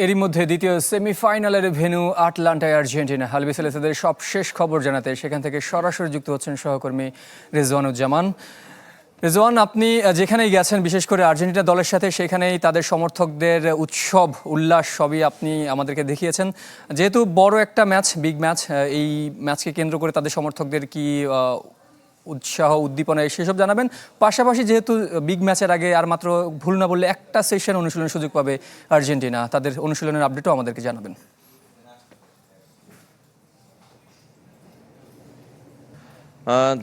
এরই মধ্যে দ্বিতীয় সেমিফাইনালের ভেন্যু আটলান্টায় আর্জেন্টিনা। আলবিসেলেস্তাদের সবশেষ খবর জানাতে সেখান থেকে সরাসরি যুক্ত হচ্ছেন সহকর্মী রেজওয়ানুজ্জামান। রেজওয়ান, আপনি যেখানেই গেছেন, বিশেষ করে আর্জেন্টিনা দলের সাথে, সেখানেই তাদের সমর্থকদের উৎসব উল্লাস সবই আপনি আমাদেরকে দেখিয়েছেন। যেহেতু বড় একটা ম্যাচ, বিগ ম্যাচ, এই ম্যাচকে কেন্দ্র করে তাদের সমর্থকদের কি উৎসাহ উদ্দীপনা সেসব জানাবেন। পাশাপাশি যেহেতু বিগ ম্যাচের আগে আর মাত্র ভুল না বললে একটা সেশন অনুশীলনের সুযোগ পাবে আর্জেন্টিনা, তাদের অনুশীলনের আপডেটও আমাদেরকে জানাবেন।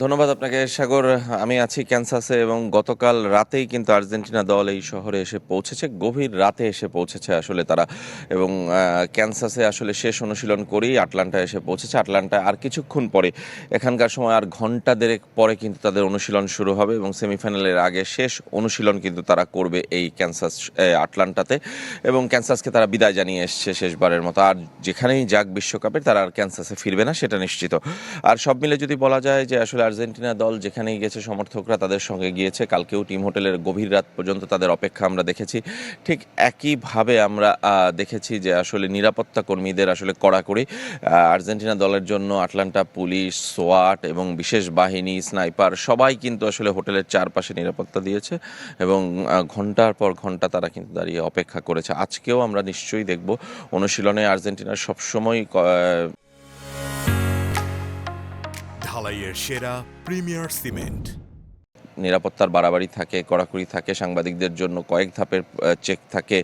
ধন্যবাদ আপনাকে সাগর। আমি আছি ক্যানসাসে এবং গতকাল রাতেই কিন্তু আর্জেন্টিনা দল এই শহরে এসে পৌঁছেছে, গভীর রাতে এসে পৌঁছেছে আসলে তারা। এবং ক্যানসাসে আসলে শেষ অনুশীলন করেই আটলান্টায় এসে পৌঁছেছে। আটলান্টায় আর কিছুক্ষণ পরে, এখানকার সময় আর ঘন্টা দেড়েক পরে কিন্তু তাদের অনুশীলন শুরু হবে এবং সেমিফাইনালের আগে শেষ অনুশীলন কিন্তু তারা করবে এই আটলান্টাতে। এবং ক্যানসাসকে তারা বিদায় জানিয়ে এসছে শেষবারের মতো। আর যেখানেই যাক বিশ্বকাপে তারা আর ক্যানসাসে ফিরবে না, সেটা নিশ্চিত। আর সব মিলে যদি বলা যায় যে আসলে আর্জেন্টিনা দল যেখানেই গেছে, সমর্থকরা তাদের সঙ্গে গিয়েছে। কালকেও টিম হোটেলের গভীর রাত পর্যন্ত তাদের অপেক্ষা আমরা দেখেছি। ঠিক একইভাবে আমরা দেখেছি যে আসলে নিরাপত্তা কর্মীদের আসলে কড়াকড়ি। আর্জেন্টিনা দলের জন্য আটলান্টা পুলিশ, সোয়াট এবং বিশেষ বাহিনী, স্নাইপার সবাই কিন্তু আসলে হোটেলের চারপাশে নিরাপত্তা দিয়েছে এবং ঘন্টার পর ঘন্টা তারা কিন্তু দাঁড়িয়ে অপেক্ষা করেছে। আজকেও আমরা নিশ্চয়ই দেখব অনুশীলনে আর্জেন্টিনার সবসময় ঢালাইয়ের সেরা প্রিমিয়ার সিমেন্ট। নিরাপত্তার বাড়াবাড়ি থাকে, কড়াকড়ি থাকে, সাংবাদিকদের জন্য কয়েক ধাপের চেক থাকে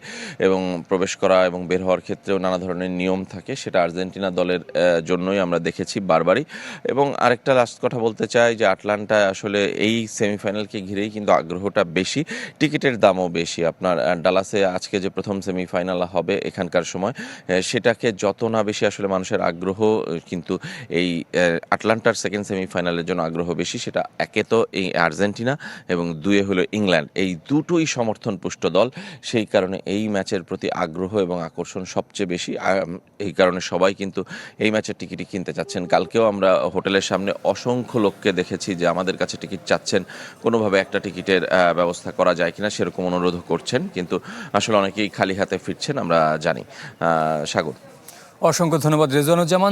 এবং প্রবেশ করা এবং বের হওয়ার ক্ষেত্রেও নানা ধরনের নিয়ম থাকে। সেটা আর্জেন্টিনা দলের জন্যই আমরা দেখেছি বারবারই। এবং আরেকটা লাস্ট কথা বলতে চাই যে আটলান্টায় আসলে এই সেমিফাইনালকে ঘিরেই কিন্তু আগ্রহটা বেশি, টিকিটের দামও বেশি। আপনার ডালাসে আজকে যে প্রথম সেমিফাইনাল হবে এখানকার সময়, সেটাকে যত না বেশি আসলে মানুষের আগ্রহ, কিন্তু এই আটলান্টার সেকেন্ড সেমিফাইনালের জন্য আগ্রহ বেশি। সেটা একে তো এই আর্জেন্টিনা এবং দুয়ে হলো ইংল্যান্ড, এই দুটোই সমর্থন পুষ্ট দল। সেই কারণে এই ম্যাচের প্রতি আগ্রহ এবং আকর্ষণ সবচেয়ে বেশি। এই কারণে সবাই কিন্তু এই ম্যাচের টিকিটই কিনতে চাচ্ছেন। কালকেও আমরা হোটেলের সামনে অসংখ্য লোককে দেখেছি যে আমাদের কাছে টিকিট চাচ্ছেন, কোনোভাবে একটা টিকিটের ব্যবস্থা করা যায় কিনা সেরকম অনুরোধ করছেন, কিন্তু আসলে অনেকেই খালি হাতে ফিরছেন আমরা জানি। সাগর, অসংখ্য ধন্যবাদ রেজওয়ানুজ্জামান।